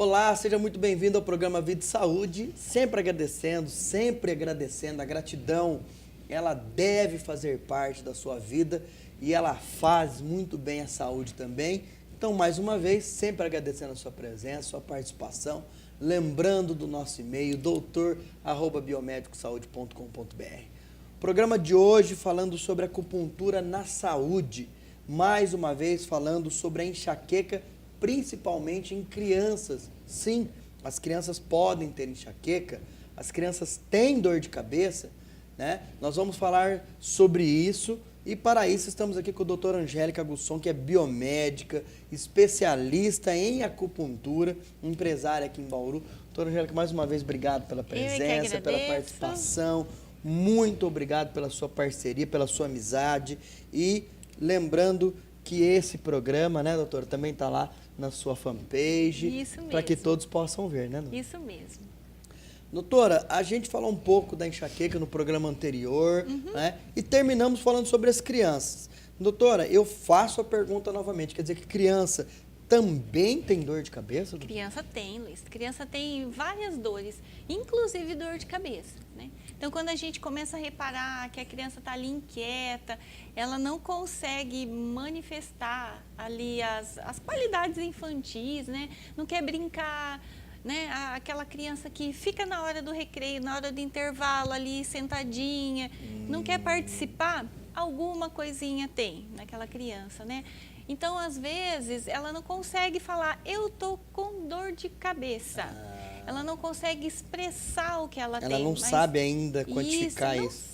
Olá, seja muito bem-vindo ao programa Vida e Saúde. Sempre agradecendo. A gratidão, ela deve fazer parte da sua vida e ela faz muito bem à saúde também. Então, mais uma vez, sempre agradecendo a sua presença, sua participação. Lembrando do nosso e-mail, doutor@biomedicosaude.com.br. Programa de hoje falando sobre acupuntura na saúde. Mais uma vez falando sobre a enxaqueca, principalmente em crianças. Sim, as crianças podem ter enxaqueca, as crianças têm dor de cabeça, né? Nós vamos falar sobre isso e para isso estamos aqui com a doutora Angélica Gusson, que é biomédica, especialista em acupuntura, empresária aqui em Bauru. Doutora Angélica, mais uma vez, obrigado pela presença, pela participação. Muito obrigado pela sua parceria, pela sua amizade. E lembrando que esse programa, né, doutora, também está lá na sua fanpage. Isso mesmo. Para que todos possam ver, né, doutora? Isso mesmo. Doutora, a gente falou um pouco da enxaqueca no programa anterior, né? E terminamos falando sobre as crianças. Doutora, eu faço a pergunta novamente. Quer dizer que criança também tem dor de cabeça? Doutora? Criança tem, Luiz. Criança tem várias dores, inclusive dor de cabeça, né? Então, quando a gente começa a reparar que a criança está ali inquieta, ela não consegue manifestar ali as qualidades infantis, né? Não quer brincar, né? Aquela criança que fica na hora do recreio, na hora do intervalo ali sentadinha, não quer participar, alguma coisinha tem naquela criança, né? Então, às vezes, ela não consegue falar, eu tô com dor de cabeça. Ela não consegue expressar o que ela tem. Ela não sabe ainda quantificar isso.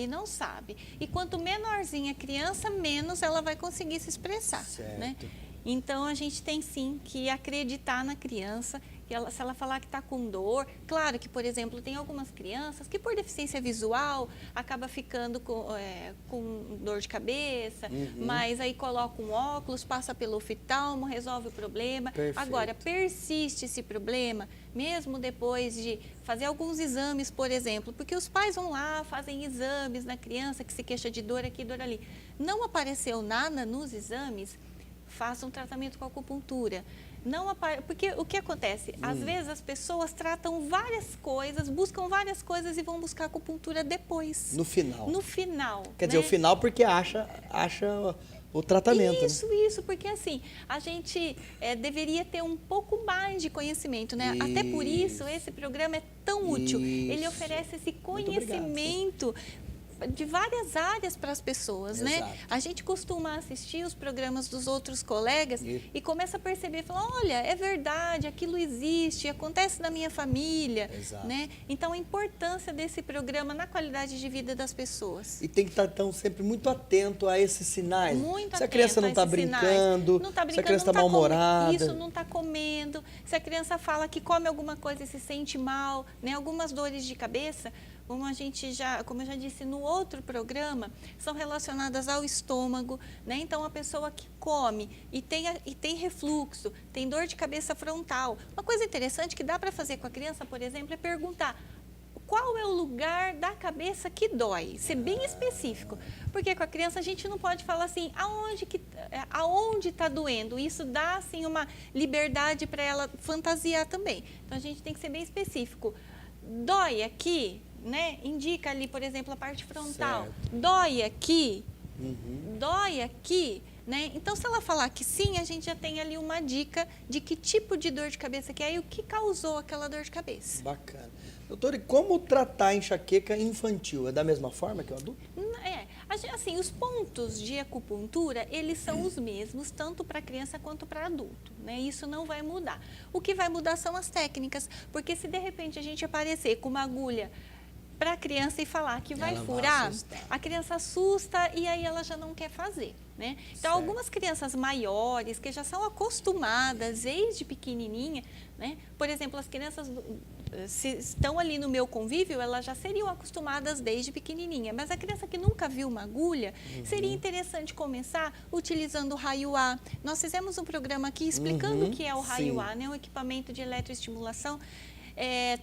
Não sabe. E quanto menorzinha a criança, menos ela vai conseguir se expressar, né? Então, a gente tem sim que acreditar na criança, que se ela falar que está com dor, claro que, por exemplo, tem algumas crianças que por deficiência visual acaba ficando com dor de cabeça, mas aí coloca um óculos, passa pelo oftalmo, resolve o problema. Perfeito. Agora, persiste esse problema, mesmo depois de fazer alguns exames, por exemplo, porque os pais vão lá, fazem exames na criança que se queixa de dor aqui, dor ali. Não apareceu nada nos exames, faça um tratamento com acupuntura. Porque o que acontece? Às vezes as pessoas tratam várias coisas, buscam várias coisas e vão buscar acupuntura depois. No final. No final. Quer dizer, o final porque acha o tratamento. Isso, porque assim, a gente deveria ter um pouco mais de conhecimento, né? Isso. Até por isso, esse programa é tão útil. Ele oferece esse conhecimento de várias áreas para as pessoas, Exato. né? A gente costuma assistir os programas dos outros colegas e começa a perceber, fala, olha, é verdade, aquilo existe, acontece na minha família, né? Então, a importância desse programa na qualidade de vida das pessoas. E tem que estar, então, sempre muito atento a esses sinais. Muito se a criança não está brincando, se a criança está mal-humorada. Isso, não está comendo. Se a criança fala que come alguma coisa e se sente mal, né? Algumas dores de cabeça, como eu já disse no outro programa, são relacionadas ao estômago, né? Então, a pessoa que come e tem refluxo, tem dor de cabeça frontal. Uma coisa interessante que dá para fazer com a criança, por exemplo, é perguntar qual é o lugar da cabeça que dói, ser bem específico. Porque com a criança a gente não pode falar assim, aonde está doendo. Isso dá assim, uma liberdade para ela fantasiar também. Então, a gente tem que ser bem específico. Dói aqui? Né? Indica ali, por exemplo, a parte frontal. Dói aqui, dói aqui, né? Então, se ela falar que sim, a gente já tem ali uma dica de que tipo de dor de cabeça que é e o que causou aquela dor de cabeça. Bacana. Doutor, e como tratar a enxaqueca infantil? É da mesma forma que o adulto? Assim, os pontos de acupuntura, eles são os mesmos, tanto para criança quanto para adulto, né? Isso não vai mudar. O que vai mudar são as técnicas, porque se de repente a gente aparecer com uma agulha para a criança e falar que vai furar, a criança assusta e aí ela já não quer fazer, né? Então, algumas crianças maiores que já são acostumadas desde pequenininha, né? Por exemplo, as crianças se estão ali no meu convívio, elas já seriam acostumadas desde pequenininha. Mas a criança que nunca viu uma agulha, seria interessante começar utilizando o raio-A. Nós fizemos um programa aqui explicando o que é o raio-A, né? Um equipamento de eletroestimulação.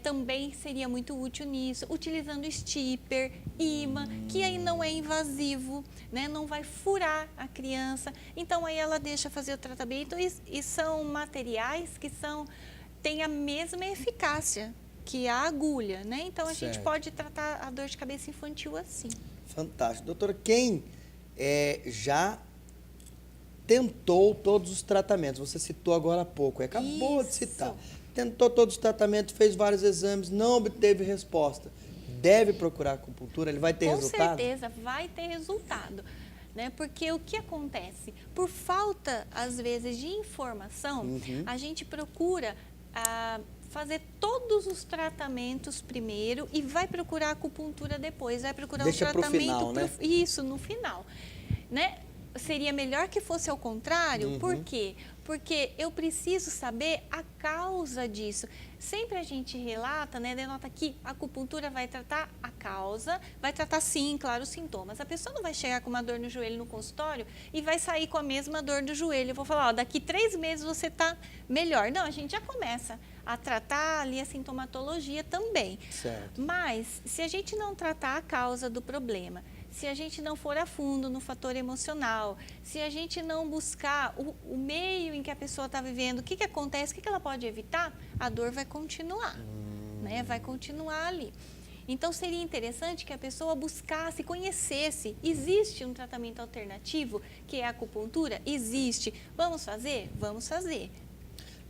Também seria muito útil nisso, utilizando stipper, imã, que aí não é invasivo, né? Não vai furar a criança, então aí ela deixa fazer o tratamento e são materiais que são tem a mesma eficácia que a agulha, né? Então, a gente Certo. pode tratar a dor de cabeça infantil assim. Fantástico. Doutora, quem já tentou todos os tratamentos, você citou agora há pouco, acabou de Isso. citar, tentou todos os tratamentos, fez vários exames, não obteve resposta, deve procurar acupuntura, ele vai ter resultado? Com certeza vai ter resultado, né? Porque o que acontece? Por falta, às vezes, de informação, a gente procura fazer todos os tratamentos primeiro e vai procurar a acupuntura depois, vai procurar Deixa o pro tratamento final, né? Isso, no final, né? Seria melhor que fosse ao contrário, por quê? Porque eu preciso saber a causa disso. Sempre a gente relata, né, denota que a acupuntura vai tratar a causa, vai tratar sim, claro, os sintomas. A pessoa não vai chegar com uma dor no joelho no consultório e vai sair com a mesma dor do joelho. Eu vou falar, ó, daqui 3 meses você está melhor. Não, a gente já começa a tratar ali a sintomatologia também. Certo. Mas, se a gente não tratar a causa do problema, se a gente não for a fundo no fator emocional, se a gente não buscar o meio em que a pessoa está vivendo, o que acontece, o que ela pode evitar, a dor vai continuar, né? Vai continuar ali. Então, seria interessante que a pessoa buscasse, conhecesse. Existe um tratamento alternativo, que é a acupuntura? Existe. Vamos fazer? Vamos fazer.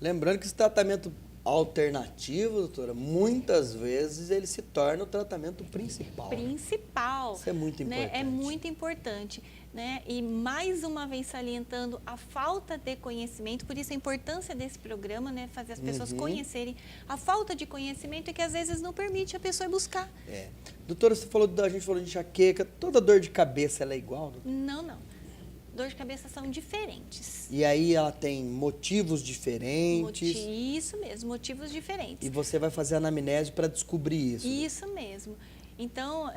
Lembrando que esse tratamento alternativo, doutora, muitas vezes ele se torna o tratamento principal. Principal. Isso é muito importante. Né? É muito importante. Né? E mais uma vez salientando a falta de conhecimento, por isso a importância desse programa, né? Fazer as pessoas conhecerem a falta de conhecimento e que às vezes não permite a pessoa ir buscar. Doutora, a gente falou de enxaqueca, toda dor de cabeça ela é igual? Doutora? Não. Dor de cabeça são diferentes. E aí ela tem motivos diferentes. Isso mesmo, motivos diferentes. E você vai fazer anamnese para descobrir isso. Isso mesmo. Então,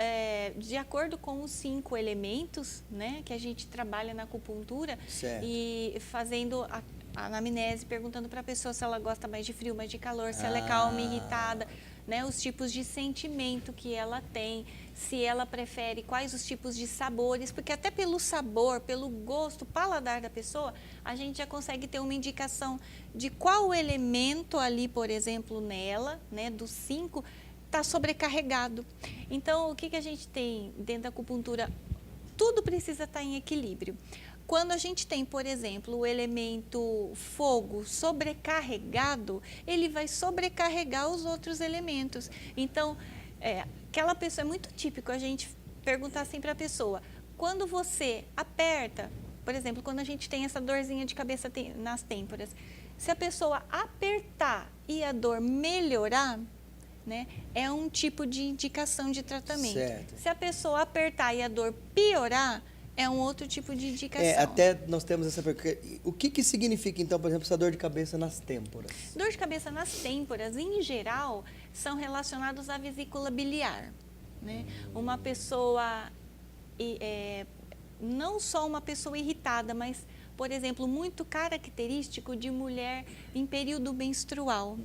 de acordo com os 5 elementos, né, que a gente trabalha na acupuntura, certo. E fazendo a anamnese, perguntando para a pessoa se ela gosta mais de frio, mais de calor, se ela é calma, irritada, né, os tipos de sentimento que ela tem, se ela prefere, quais os tipos de sabores, porque até pelo sabor, pelo gosto, paladar da pessoa, a gente já consegue ter uma indicação de qual elemento ali, por exemplo, nela, né, dos 5, está sobrecarregado. Então, o que a gente tem dentro da acupuntura? Tudo precisa estar em equilíbrio. Quando a gente tem, por exemplo, o elemento fogo sobrecarregado, ele vai sobrecarregar os outros elementos. Então, aquela pessoa, é muito típico a gente perguntar assim para a pessoa, quando você aperta, por exemplo, quando a gente tem essa dorzinha de cabeça nas têmporas, se a pessoa apertar e a dor melhorar, né, é um tipo de indicação de tratamento. Certo. Se a pessoa apertar e a dor piorar, é um outro tipo de indicação. Até nós temos essa pergunta. O que significa, então, por exemplo, essa dor de cabeça nas têmporas? Dor de cabeça nas têmporas, em geral, são relacionados à vesícula biliar. Né? Uma pessoa, não só uma pessoa irritada, mas, por exemplo, muito característico de mulher em período menstrual.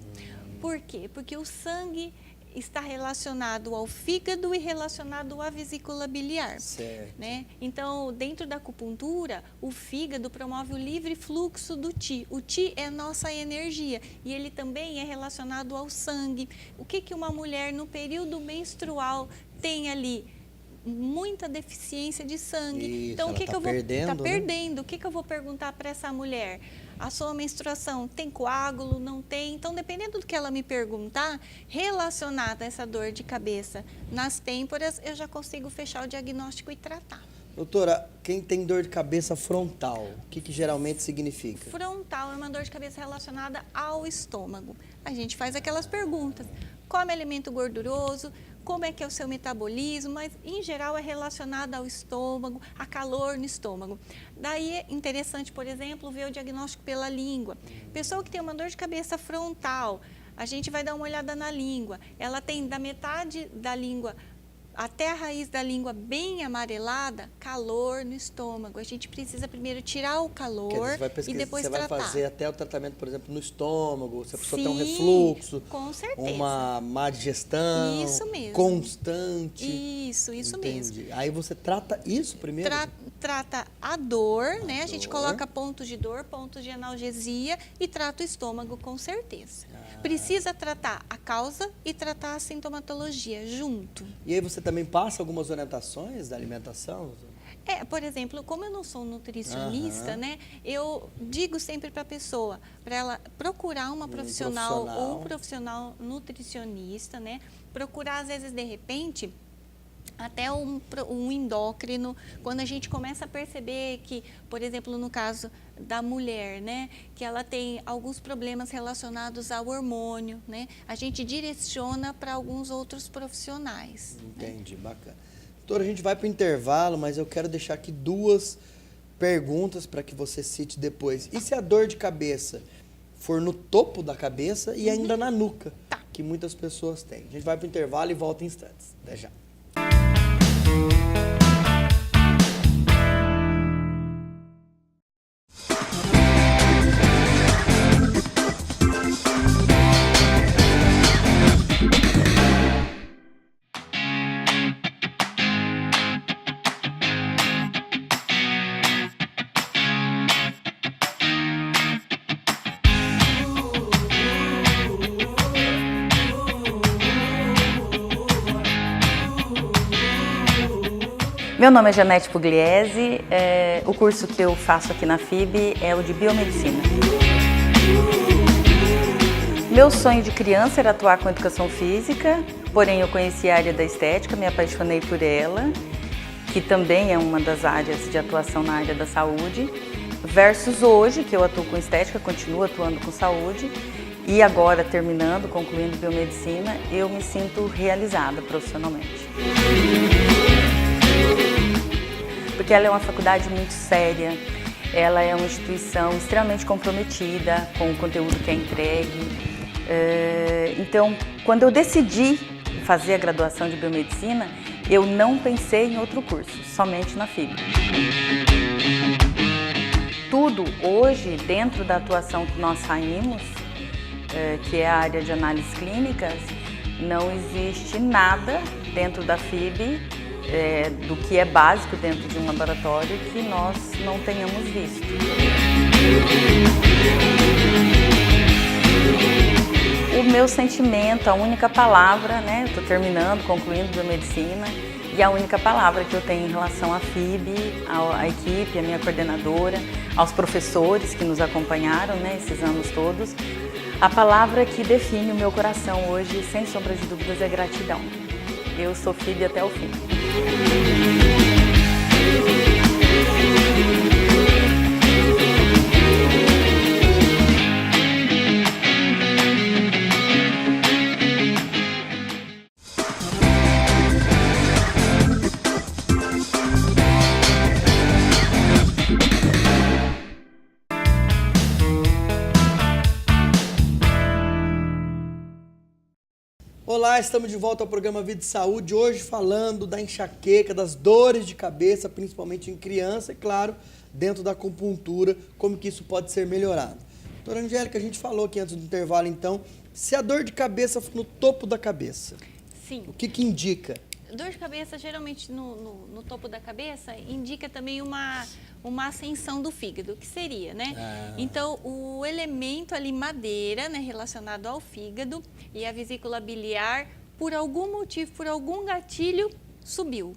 Por quê? Porque o sangue está relacionado ao fígado e relacionado à vesícula biliar. Certo. Né? Então, dentro da acupuntura, o fígado promove o livre fluxo do Qi. O Qi é nossa energia e ele também é relacionado ao sangue. O que uma mulher no período menstrual tem ali? Muita deficiência de sangue. Isso, então, o que eu vou perdendo, tá perdendo? O que eu vou perguntar para essa mulher? A sua menstruação tem coágulo? Não tem? Então, dependendo do que ela me perguntar, relacionada a essa dor de cabeça nas têmporas, eu já consigo fechar o diagnóstico e tratar. Doutora, quem tem dor de cabeça frontal, o que geralmente significa? Frontal é uma dor de cabeça relacionada ao estômago. A gente faz aquelas perguntas. Come alimento gorduroso? Como é que é o seu metabolismo, mas em geral é relacionado ao estômago, a calor no estômago. Daí é interessante, por exemplo, ver o diagnóstico pela língua. Pessoa que tem uma dor de cabeça frontal, a gente vai dar uma olhada na língua. Ela tem da metade da língua até a raiz da língua bem amarelada, calor no estômago. A gente precisa primeiro tirar o calor e depois tratar. Você vai fazer até o tratamento, por exemplo, no estômago, se a pessoa tem um Sim, refluxo, com certeza. uma má digestão, Isso mesmo. constante. Isso Entendi. mesmo. Aí você trata isso primeiro? trata a dor, né? A gente coloca pontos de dor, pontos de analgesia e trata o estômago com certeza. Precisa tratar a causa e tratar a sintomatologia junto. E aí você também passa algumas orientações da alimentação? Por exemplo, como eu não sou nutricionista, né? Eu digo sempre para a pessoa, para ela procurar uma profissional ou um profissional nutricionista, né? Procurar, às vezes, de repente, até um endócrino, quando a gente começa a perceber que, por exemplo, no caso da mulher, né, que ela tem alguns problemas relacionados ao hormônio, né, a gente direciona para alguns outros profissionais. Entendi, bacana. Doutora, a gente vai para o intervalo, mas eu quero deixar aqui 2 perguntas para que você cite depois. E se a dor de cabeça for no topo da cabeça e ainda na nuca, que muitas pessoas têm? A gente vai para o intervalo e volta em instantes. Até já. Meu nome é Janete Pugliese, o curso que eu faço aqui na FIB é o de Biomedicina. Meu sonho de criança era atuar com educação física, porém eu conheci a área da estética, me apaixonei por ela, que também é uma das áreas de atuação na área da saúde, versus hoje, que eu atuo com estética, continuo atuando com saúde, e agora terminando, concluindo biomedicina, eu me sinto realizada profissionalmente. Porque ela é uma faculdade muito séria, ela é uma instituição extremamente comprometida com o conteúdo que é entregue. Então, quando eu decidi fazer a graduação de biomedicina, eu não pensei em outro curso, somente na FIB. Tudo hoje, dentro da atuação que nós saímos, que é a área de análises clínicas, não existe nada dentro da FIB, do que é básico dentro de um laboratório, que nós não tenhamos visto. O meu sentimento, a única palavra, né, estou terminando, concluindo biomedicina, e a única palavra que eu tenho em relação à FIB, à equipe, à minha coordenadora, aos professores que nos acompanharam, né, esses anos todos, a palavra que define o meu coração hoje, sem sombra de dúvidas, é gratidão. Eu sou FIB até o fim. Olá, estamos de volta ao programa Vida e Saúde, hoje falando da enxaqueca, das dores de cabeça, principalmente em criança, e claro, dentro da acupuntura, como que isso pode ser melhorado. Doutora Angélica, a gente falou aqui antes do intervalo, então, se a dor de cabeça for no topo da cabeça, Sim. O que indica? Dor de cabeça, geralmente no topo da cabeça, indica também uma ascensão do fígado, que seria, né? Então, o elemento ali, madeira, né, relacionado ao fígado e a vesícula biliar, por algum motivo, por algum gatilho, subiu.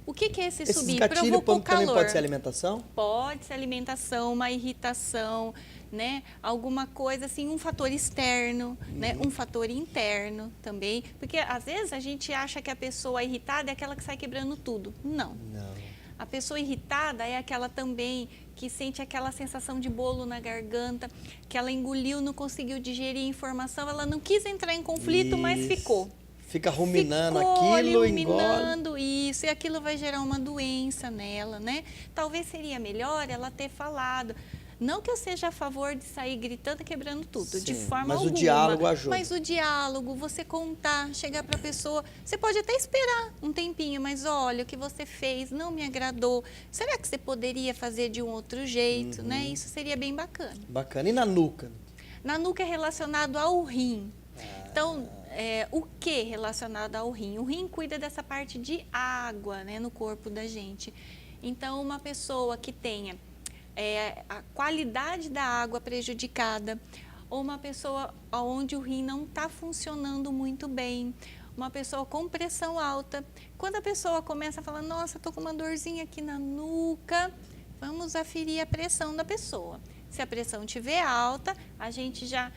O que é esse subir? Gatilho Provocou também calor. pode ser alimentação? Pode ser alimentação, uma irritação, né? Alguma coisa assim, um fator externo, né? Um fator interno também. Porque às vezes a gente acha que a pessoa irritada é aquela que sai quebrando tudo. Não. A pessoa irritada é aquela também que sente aquela sensação de bolo na garganta, que ela engoliu, não conseguiu digerir a informação, ela não quis entrar em conflito, mas ficou. Fica ruminando Ficou aquilo, ruminando isso, e aquilo vai gerar uma doença nela, né? Talvez seria melhor ela ter falado. Não que eu seja a favor de sair gritando e quebrando tudo, de forma alguma. Mas o diálogo ajuda. Mas o diálogo, você contar, chegar para a pessoa, você pode até esperar um tempinho, mas olha, o que você fez não me agradou. Será que você poderia fazer de um outro jeito, né? Isso seria bem bacana. Bacana. E na nuca? Na nuca é relacionado ao rim. Então, o que relacionado ao rim? O rim cuida dessa parte de água, né, no corpo da gente. Então, uma pessoa que tenha a qualidade da água prejudicada, ou uma pessoa onde o rim não está funcionando muito bem, uma pessoa com pressão alta. Quando a pessoa começa a falar, nossa, estou com uma dorzinha aqui na nuca, vamos aferir a pressão da pessoa. Se a pressão estiver alta, a gente já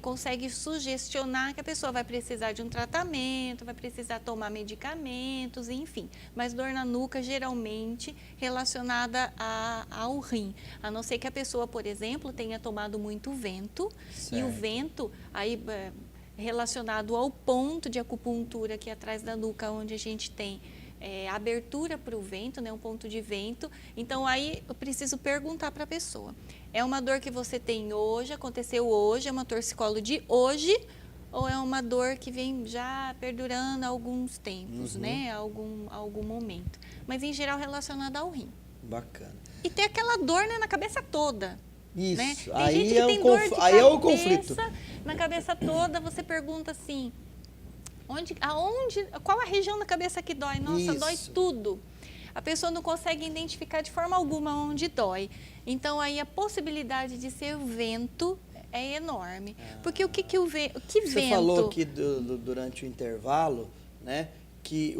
consegue sugestionar que a pessoa vai precisar de um tratamento, vai precisar tomar medicamentos, enfim. Mas dor na nuca, geralmente, relacionada ao rim. A não ser que a pessoa, por exemplo, tenha tomado muito vento. Certo. E o vento, aí relacionado ao ponto de acupuntura aqui atrás da nuca, onde a gente tem abertura para o vento, né, um ponto de vento. Então, aí eu preciso perguntar para a pessoa, é uma dor que você tem hoje, aconteceu hoje, é uma torcicolo de hoje, ou é uma dor que vem já perdurando há alguns tempos, né, algum momento. Mas, em geral, relacionada ao rim. Bacana. E tem aquela dor, né, na cabeça toda. Isso, né? Tem aí, gente que tem dor de aí é o conflito. Na cabeça toda, você pergunta assim, qual a região da cabeça que dói? Nossa, Isso. Dói tudo. A pessoa não consegue identificar de forma alguma onde dói. Então, aí a possibilidade de ser vento é enorme. Porque o que vento? Você falou aqui durante o intervalo, né? Que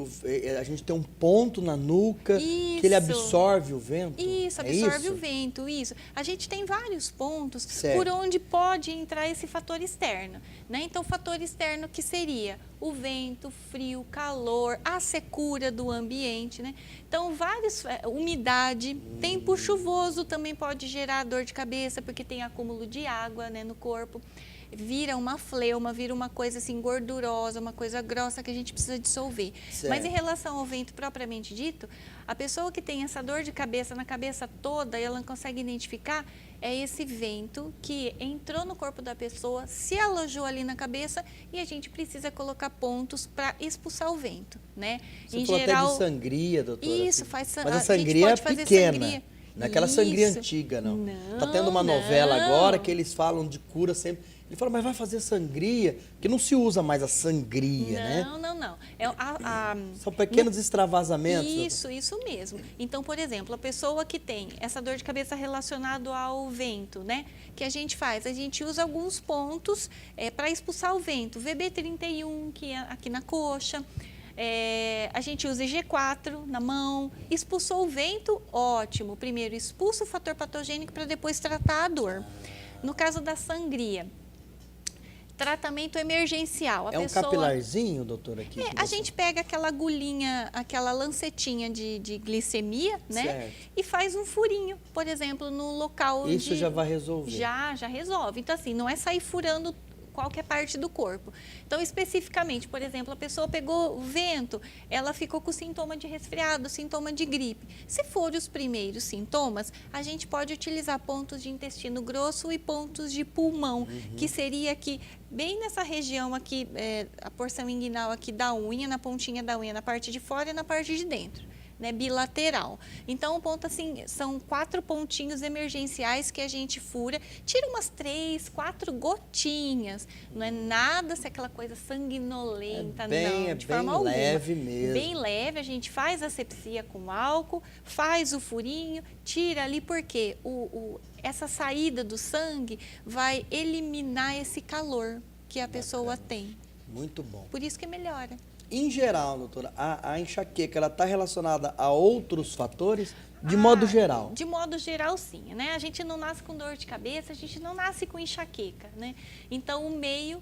a gente tem um ponto na nuca, isso. que ele absorve o vento. Isso, absorve o vento, isso. A gente tem vários pontos por onde pode entrar esse fator externo, né? Então, o fator externo que seria o vento, o frio, o calor, a secura do ambiente, né? Então, umidade, tempo chuvoso também pode gerar dor de cabeça, porque tem acúmulo de água, né, no corpo. Vira uma fleuma, vira uma coisa assim gordurosa, uma coisa grossa que a gente precisa dissolver. Certo. Mas em relação ao vento propriamente dito, a pessoa que tem essa dor de cabeça na cabeça toda, ela não consegue identificar, é esse vento que entrou no corpo da pessoa, se alojou ali na cabeça e a gente precisa colocar pontos para expulsar o vento, né? Você falou até de sangria, doutora. Isso, faz sangria. Mas a sangria é pequena. Não é aquela sangria antiga, não. Tá tendo uma novela agora que eles falam de cura sempre. Ele fala, mas vai fazer sangria? Porque não se usa mais a sangria, né? Não. São pequenos extravasamentos. Isso mesmo. Então, por exemplo, a pessoa que tem essa dor de cabeça relacionada ao vento, né? Que a gente faz? A gente usa alguns pontos para expulsar o vento. VB31, que é aqui na coxa. A gente usa IG4 na mão. Expulsou o vento, ótimo. Primeiro expulsa o fator patogênico para depois tratar a dor. No caso da sangria, tratamento emergencial. Um capilarzinho, doutora? Aqui, a gente pega aquela agulhinha, aquela lancetinha de glicemia, né? Certo. E faz um furinho, por exemplo, no local Isso já vai resolver. Já resolve. Então, assim, não é sair furando qualquer parte do corpo. Então, especificamente, por exemplo, a pessoa pegou vento, ela ficou com sintoma de resfriado, sintoma de gripe. Se for os primeiros sintomas, a gente pode utilizar pontos de intestino grosso e pontos de pulmão, que seria aqui, bem nessa região aqui, a porção inguinal aqui da unha, na pontinha da unha, na parte de fora e na parte de dentro. Né, bilateral. Então, o ponto assim, são 4 pontinhos emergenciais que a gente fura, tira umas 3, 4 gotinhas. Não é nada se aquela coisa sanguinolenta, não. De forma alguma. Leve mesmo. Bem leve, a gente faz a asepsia com álcool, faz o furinho, tira ali, porque essa saída do sangue vai eliminar esse calor que a pessoa tem. Muito bom. Por isso que melhora. Em geral, doutora, a enxaqueca, ela está relacionada a outros fatores? De modo geral? De modo geral, sim. Né? A gente não nasce com dor de cabeça, a gente não nasce com enxaqueca. Né? Então, o meio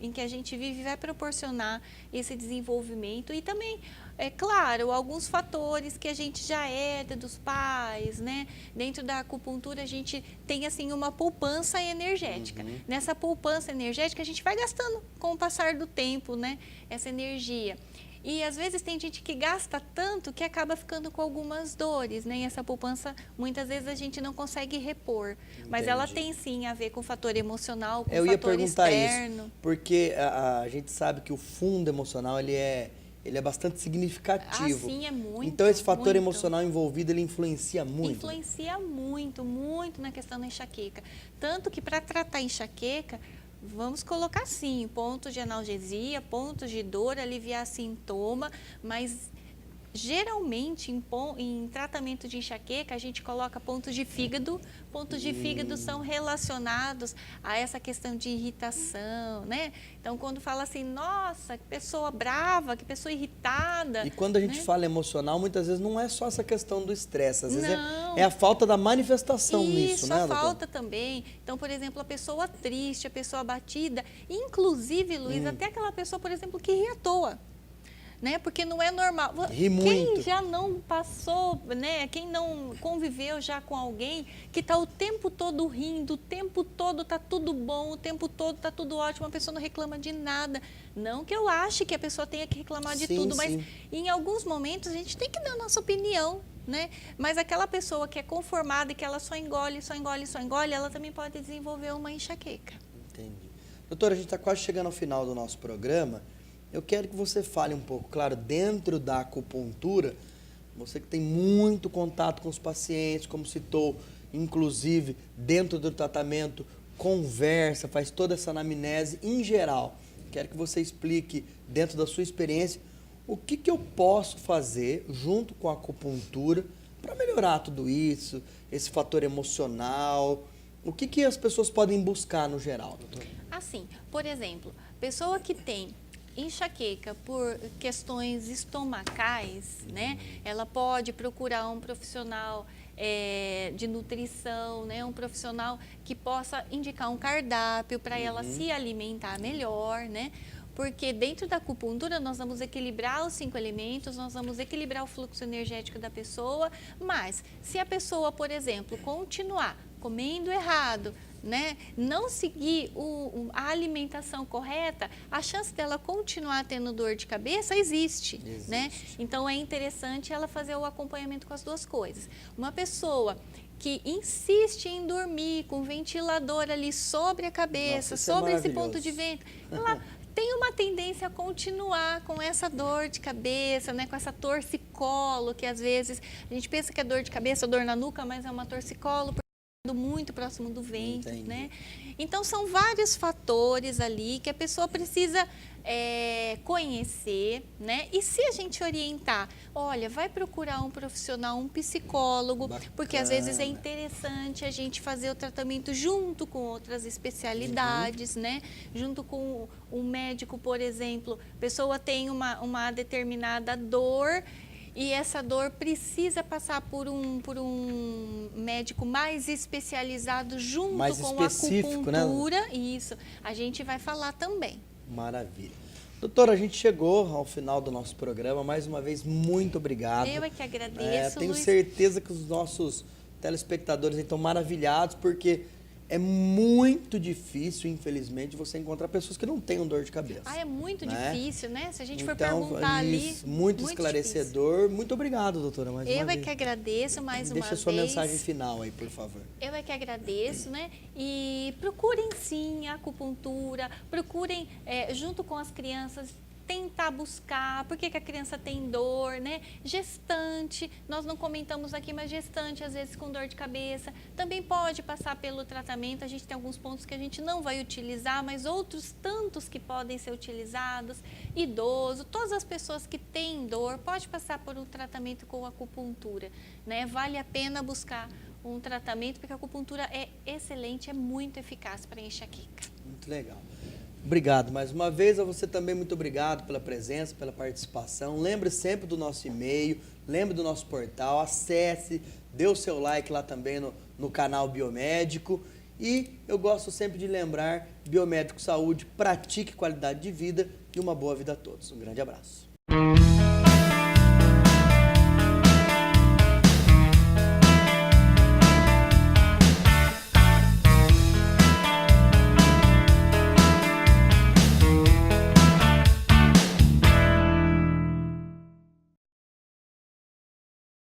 em que a gente vive vai proporcionar esse desenvolvimento e também, é claro, alguns fatores que a gente já herda dos pais, né? Dentro da acupuntura a gente tem assim uma poupança energética. Nessa poupança energética a gente vai gastando com o passar do tempo, né? Essa energia. E às vezes tem gente que gasta tanto que acaba ficando com algumas dores, né? E essa poupança, muitas vezes a gente não consegue repor. Mas ela tem sim a ver com o fator emocional, com o fator externo. Isso, porque a gente sabe que o fundo emocional, ele é bastante significativo. Sim, é muito. Então, esse fator emocional envolvido, ele influencia muito. Influencia muito, muito na questão da enxaqueca. Tanto que para tratar a enxaqueca, vamos colocar sim, pontos de analgesia, pontos de dor, aliviar sintoma, mas Geralmente, em tratamento de enxaqueca, a gente coloca pontos de fígado. Pontos de fígado são relacionados a essa questão de irritação, né? Então, quando fala assim, nossa, que pessoa brava, que pessoa irritada. E quando a gente né? fala emocional, muitas vezes não é só essa questão do estresse, às vezes Não. é a falta da manifestação nisso, Isso, né, a doutora? falta também. Então, por exemplo, a pessoa triste, a pessoa abatida, inclusive, Luiz, até aquela pessoa, por exemplo, que ri à toa. Né? Porque não é normal. Ri Quem muito. já não passou, né? Quem não conviveu já com alguém que está o tempo todo rindo, o tempo todo está tudo bom, o tempo todo está tudo ótimo, a pessoa não reclama de nada. Não que eu ache que a pessoa tenha que reclamar de Sim, tudo, mas sim. em alguns momentos a gente tem que dar a nossa opinião. Né? Mas aquela pessoa que é conformada e que ela só engole, só engole, só engole, ela também pode desenvolver uma enxaqueca. Entendi. Doutora, a gente está quase chegando ao final do nosso programa. Eu quero que você fale um pouco, claro, dentro da acupuntura, você que tem muito contato com os pacientes, como citou, inclusive dentro do tratamento, conversa, faz toda essa anamnese em geral. Quero que você explique, dentro da sua experiência, o que eu posso fazer junto com a acupuntura para melhorar tudo isso, esse fator emocional. O que as pessoas podem buscar no geral, doutora? Assim, por exemplo, pessoa que tem enxaqueca por questões estomacais, né? Ela pode procurar um profissional de nutrição, né? Um profissional que possa indicar um cardápio para ela se alimentar melhor, né? Porque dentro da acupuntura nós vamos equilibrar os 5 elementos, nós vamos equilibrar o fluxo energético da pessoa, mas se a pessoa, por exemplo, continuar comendo errado, né, não seguir a alimentação correta, a chance dela continuar tendo dor de cabeça existe. Né? Então é interessante ela fazer o acompanhamento com as duas coisas. Uma pessoa que insiste em dormir com o ventilador ali sobre a cabeça, Nossa, sobre esse ponto de vento, ela tem uma tendência a continuar com essa dor de cabeça, né, com essa torcicolo, que às vezes a gente pensa que é dor de cabeça, dor na nuca, mas é uma torcicolo muito próximo do ventre, né? Então são vários fatores ali que a pessoa precisa conhecer, né? E se a gente orientar, olha, vai procurar um profissional, um psicólogo, porque às vezes é interessante a gente fazer o tratamento junto com outras especialidades, né? Junto com um médico, por exemplo, a pessoa tem uma determinada dor e essa dor precisa passar por um médico mais especializado junto mais com a acupuntura. Né? Isso, a gente vai falar também. Maravilha. Doutora, a gente chegou ao final do nosso programa. Mais uma vez, muito obrigado. Eu é que agradeço, tenho Luiz. certeza que os nossos telespectadores estão maravilhados, porque é muito difícil, infelizmente, você encontrar pessoas que não tenham dor de cabeça. É muito difícil, né? Se a gente for Então, perguntar ali... Muito esclarecedor. Difícil. Muito obrigado, doutora, mais uma vez. Eu é que agradeço mais uma vez. Deixa a sua mensagem final aí, por favor. Eu é que agradeço, né? E procurem sim a acupuntura, procurem junto com as crianças tentar buscar, por que a criança tem dor, né? Gestante, nós não comentamos aqui, mas gestante às vezes com dor de cabeça, também pode passar pelo tratamento, a gente tem alguns pontos que a gente não vai utilizar, mas outros tantos que podem ser utilizados, idoso, todas as pessoas que têm dor, pode passar por um tratamento com acupuntura, né? Vale a pena buscar um tratamento, porque a acupuntura é excelente, é muito eficaz para enxaqueca. Muito legal. Obrigado mais uma vez, a você também muito obrigado pela presença, pela participação. Lembre sempre do nosso e-mail, lembre do nosso portal, acesse, dê o seu like lá também no canal Biomédico. E eu gosto sempre de lembrar, Biomédico Saúde, pratique qualidade de vida e uma boa vida a todos. Um grande abraço.